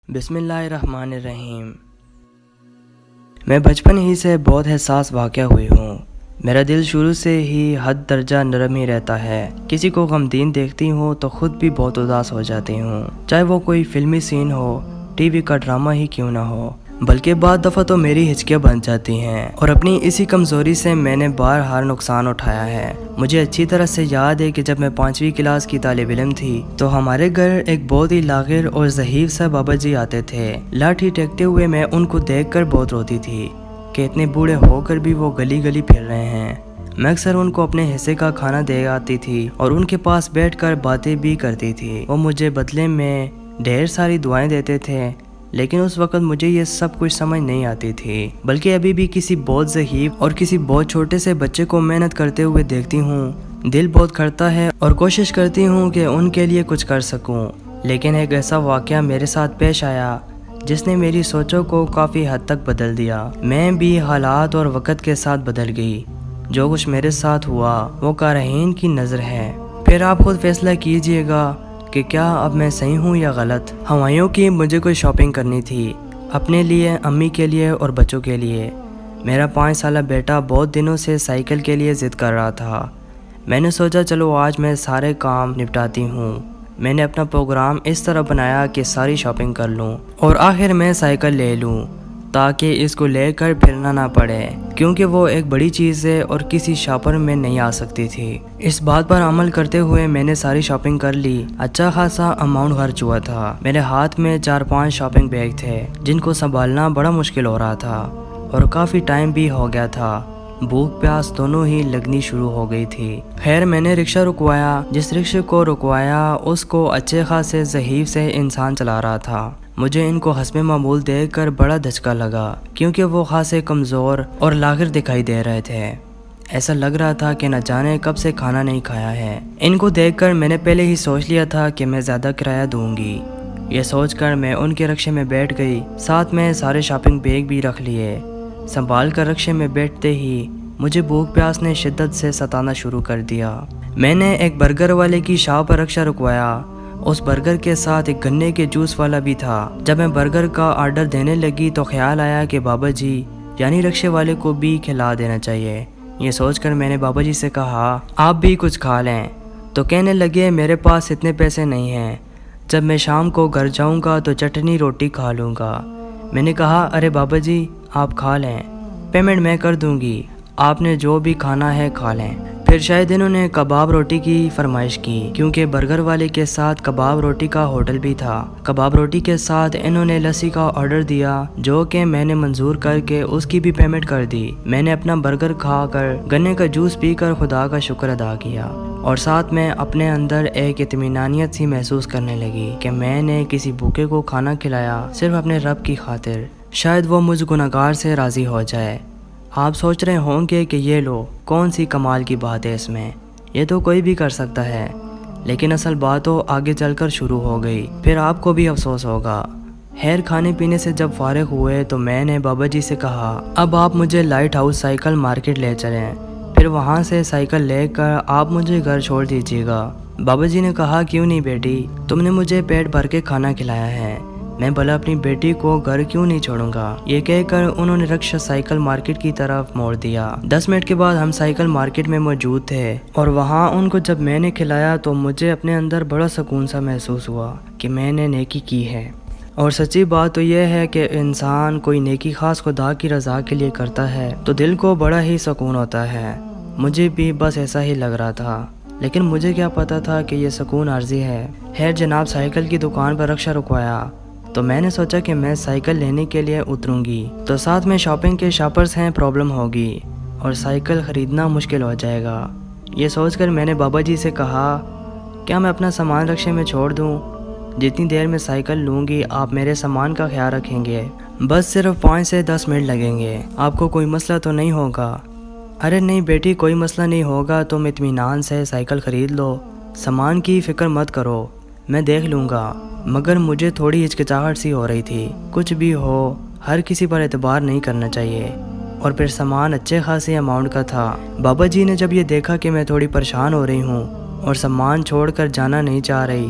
بسم اللہ الرحمن الرحیم۔ میں بچپن ہی سے بہت حساس واقع ہوئی ہوں۔ میرا دل شروع سے ہی حد درجہ نرم ہی رہتا ہے۔ کسی کو غمگین دیکھتی ہوں تو خود بھی بہت اداس ہو جاتی ہوں، چاہے وہ کوئی فلمی سین ہو، ٹی وی کا ڈرامہ ہی کیوں نہ ہو، بلکہ بعض دفعہ تو میری ہچکیاں بن جاتی ہیں۔ اور اپنی اسی کمزوری سے میں نے بہرحال نقصان اٹھایا ہے۔ مجھے اچھی طرح سے یاد ہے کہ جب میں 5ویں کلاس کی طالب علم تھی تو ہمارے گھر ایک بہت ہی لاغر اور ضعیف سا بابا جی آتے تھے۔ لاٹھی ٹیکتے ہوئے میں ان کو دیکھ کر بہت روتی تھی کہ اتنے بوڑھے ہو کر بھی وہ گلی گلی پھر رہے ہیں۔ میں اکثر ان کو اپنے حصے کا کھانا دے آتی تھی اور ان کے پاس بیٹھ کر باتیں بھی کرتی تھی۔ وہ مجھے بدلے میں ڈھیر ساری دعائیں دیتے تھے، لیکن اس وقت مجھے یہ سب کچھ سمجھ نہیں آتی تھی، بلکہ ابھی بھی کسی بہت ضعیف اور کسی بہت چھوٹے سے بچے کو محنت کرتے ہوئے دیکھتی ہوں، دل بہت کرتا ہے اور کوشش کرتی ہوں کہ ان کے لیے کچھ کر سکوں۔ لیکن ایک ایسا واقعہ میرے ساتھ پیش آیا جس نے میری سوچوں کو کافی حد تک بدل دیا۔ میں بھی حالات اور وقت کے ساتھ بدل گئی۔ جو کچھ میرے ساتھ ہوا وہ قارئین کی نظر ہے، پھر آپ خود فیصلہ کیجئے گا کہ کیا اب میں صحیح ہوں یا غلط۔ ہوائیوں کی مجھے کوئی شاپنگ کرنی تھی، اپنے لیے، امی کے لیے اور بچوں کے لیے۔ میرا 5 سالہ بیٹا بہت دنوں سے سائیکل کے لیے ضد کر رہا تھا۔ میں نے سوچا چلو آج میں سارے کام نپٹاتی ہوں۔ میں نے اپنا پروگرام اس طرح بنایا کہ ساری شاپنگ کر لوں اور آخر میں سائیکل لے لوں تاکہ اس کو لے کر پھرنا نہ پڑے، کیونکہ وہ ایک بڑی چیز ہے اور کسی شاپر میں نہیں آ سکتی تھی۔ اس بات پر عمل کرتے ہوئے میں نے ساری شاپنگ کر لی۔ اچھا خاصا اماؤنٹ خرچ ہوا تھا۔ میرے ہاتھ میں 4-5 شاپنگ بیگ تھے جن کو سنبھالنا بڑا مشکل ہو رہا تھا اور کافی ٹائم بھی ہو گیا تھا۔ بھوک پیاس دونوں ہی لگنی شروع ہو گئی تھی۔ خیر میں نے رکشہ رکوایا۔ جس رکشے کو رکوایا اس کو اچھے خاصے ضعیف سے انسان چلا رہا تھا۔ مجھے ان کو حسب معمول دیکھ کر بڑا دھچکا لگا، کیونکہ وہ خاصے کمزور اور لاغر دکھائی دے رہے تھے۔ ایسا لگ رہا تھا کہ نہ جانے کب سے کھانا نہیں کھایا ہے۔ ان کو دیکھ کر میں نے پہلے ہی سوچ لیا تھا کہ میں زیادہ کرایہ دوں گی۔ یہ سوچ کر میں ان کے رکشے میں بیٹھ گئی، ساتھ میں سارے شاپنگ بیگ بھی رکھ لیے۔ سنبھال کر رکشے میں بیٹھتے ہی مجھے بھوک پیاس نے شدت سے ستانا شروع کر دیا۔ میں نے ایک برگر والے کی شاپ پر رکشہ رکوایا۔ اس برگر کے ساتھ ایک گنے کے جوس والا بھی تھا۔ جب میں برگر کا آرڈر دینے لگی تو خیال آیا کہ بابا جی یعنی رکشے والے کو بھی کھلا دینا چاہیے۔ یہ سوچ کر میں نے بابا جی سے کہا آپ بھی کچھ کھا لیں، تو کہنے لگے میرے پاس اتنے پیسے نہیں ہیں، جب میں شام کو گھر جاؤں گا تو چٹنی روٹی کھا لوں گا۔ میں نے کہا ارے بابا جی آپ کھا لیں، پیمنٹ میں کر دوں گی، آپ نے جو بھی کھانا ہے کھا لیں۔ پھر شاید انہوں نے کباب روٹی کی فرمائش کی، کیونکہ برگر والے کے ساتھ کباب روٹی کا ہوٹل بھی تھا۔ کباب روٹی کے ساتھ انہوں نے لسی کا آرڈر دیا، جو کہ میں نے منظور کر کے اس کی بھی پیمنٹ کر دی۔ میں نے اپنا برگر کھا کر گنے کا جوس پی کر خدا کا شکر ادا کیا، اور ساتھ میں اپنے اندر ایک اطمینانیت سی محسوس کرنے لگی کہ میں نے کسی بھوکے کو کھانا کھلایا صرف اپنے رب کی خاطر، شاید وہ مجھ گنہگار سے راضی ہو جائے۔ آپ سوچ رہے ہوں گے کہ یہ لو کون سی کمال کی بات ہے اس میں، یہ تو کوئی بھی کر سکتا ہے، لیکن اصل بات تو آگے چل کر شروع ہو گئی، پھر آپ کو بھی افسوس ہوگا۔ خیر کھانے پینے سے جب فارغ ہوئے تو میں نے بابا جی سے کہا اب آپ مجھے لائٹ ہاؤس سائیکل مارکیٹ لے چلیں، پھر وہاں سے سائیکل لے کر آپ مجھے گھر چھوڑ دیجیے گا۔ بابا جی نے کہا کیوں نہیں بیٹی، تم نے مجھے پیٹ بھر کے کھانا کھلایا ہے، میں بھلا اپنی بیٹی کو گھر کیوں نہیں چھوڑوں گا۔ یہ کہہ کر انہوں نے رکشہ سائیکل مارکیٹ کی طرف موڑ دیا۔ 10 منٹ کے بعد ہم سائیکل مارکیٹ میں موجود تھے، اور وہاں ان کو جب میں نے کھلایا تو مجھے اپنے اندر بڑا سکون سا محسوس ہوا کہ میں نے نیکی کی ہے۔ اور سچی بات تو یہ ہے کہ انسان کوئی نیکی خاص خدا کی رضا کے لیے کرتا ہے تو دل کو بڑا ہی سکون ہوتا ہے۔ مجھے بھی بس ایسا ہی لگ رہا تھا، لیکن مجھے کیا پتا تھا کہ یہ سکون عارضی ہے۔ خیر جناب سائیکل کی دکان پر رکشہ رکوایا تو میں نے سوچا کہ میں سائیکل لینے کے لیے اتروں گی تو ساتھ میں شاپنگ کے شاپرز ہیں، پرابلم ہوگی اور سائیکل خریدنا مشکل ہو جائے گا۔ یہ سوچ کر میں نے بابا جی سے کہا کیا میں اپنا سامان رکشے میں چھوڑ دوں، جتنی دیر میں سائیکل لوں گی آپ میرے سامان کا خیال رکھیں گے، بس صرف 5 سے 10 منٹ لگیں گے، آپ کو کوئی مسئلہ تو نہیں ہوگا۔ ارے نہیں بیٹی کوئی مسئلہ نہیں ہوگا، تم اطمینان سے سائیکل خرید لو، سامان کی فکر مت کرو، میں دیکھ لوں گا۔ مگر مجھے تھوڑی ہچکچاہٹ سی ہو رہی تھی، کچھ بھی ہو ہر کسی پر اعتبار نہیں کرنا چاہیے، اور پھر سامان اچھے خاصے اماؤنٹ کا تھا۔ بابا جی نے جب یہ دیکھا کہ میں تھوڑی پریشان ہو رہی ہوں اور سامان چھوڑ کر جانا نہیں چاہ رہی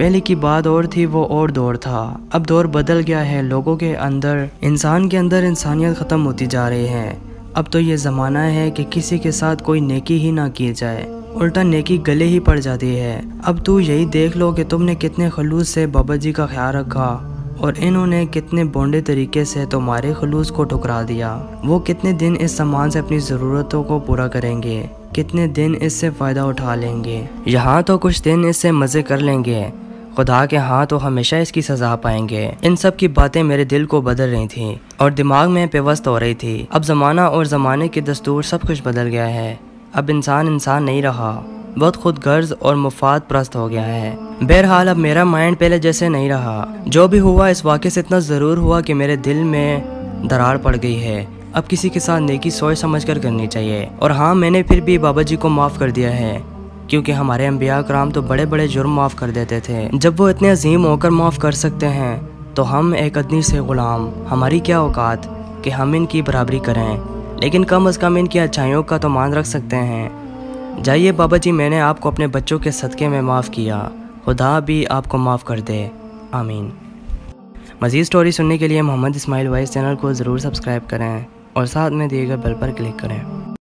پہلے کی بات اور تھی، وہ اور دور تھا، اب دور بدل گیا ہے، لوگوں کے اندر، انسان کے اندر انسانیت ختم ہوتی جا رہی ہے۔ اب تو یہ زمانہ ہے کہ کسی کے ساتھ کوئی نیکی ہی نہ کی جائے، الٹا نیکی گلے ہی پڑ جاتی ہے۔ اب تو یہی دیکھ لو کہ تم نے کتنے خلوص سے بابا جی کا خیال رکھا اور انہوں نے کتنے بونڈے طریقے سے تمہارے خلوص کو ٹھکرا دیا۔ وہ کتنے دن اس سامان سے اپنی ضرورتوں کو پورا کریں گے، کتنے دن اس سے فائدہ اٹھا لیں گے، یہاں تو کچھ دن اس سے مزے کر لیں گے، خدا کے ہاں تو ہمیشہ اس کی سزا پائیں گے۔ ان سب کی باتیں میرے دل کو بدل رہی تھیں اور دماغ میں پیوست ہو رہی تھی۔ اب زمانہ اور زمانے کے دستور سب کچھ بدل گیا ہے، اب انسان نہیں رہا، بہت خود غرض اور مفاد پرست ہو گیا ہے۔ بہرحال اب میرا مائنڈ پہلے جیسے نہیں رہا، جو بھی ہوا اس واقعے سے اتنا ضرور ہوا کہ میرے دل میں درار پڑ گئی ہے۔ اب کسی کے ساتھ نیکی سوچ سمجھ کر کرنی چاہیے، اور ہاں میں نے پھر بھی بابا جی کو معاف کر دیا ہے، کیونکہ ہمارے انبیاء کرام تو بڑے بڑے جرم معاف کر دیتے تھے، جب وہ اتنے عظیم ہو کر معاف کر سکتے ہیں تو ہم ایک ادنی سے غلام، ہماری کیا اوقات کہ ہم ان کی برابری کریں، لیکن کم از کم ان کی اچھائیوں کا تو مان رکھ سکتے ہیں۔ جائیے بابا جی، میں نے آپ کو اپنے بچوں کے صدقے میں معاف کیا، خدا بھی آپ کو معاف کر دے، آمین۔ مزید سٹوری سننے کے لیے محمد اسماعیل وائس چینل کو ضرور سبسکرائب کریں اور ساتھ میں دیے گئے بیل پر کلک کریں۔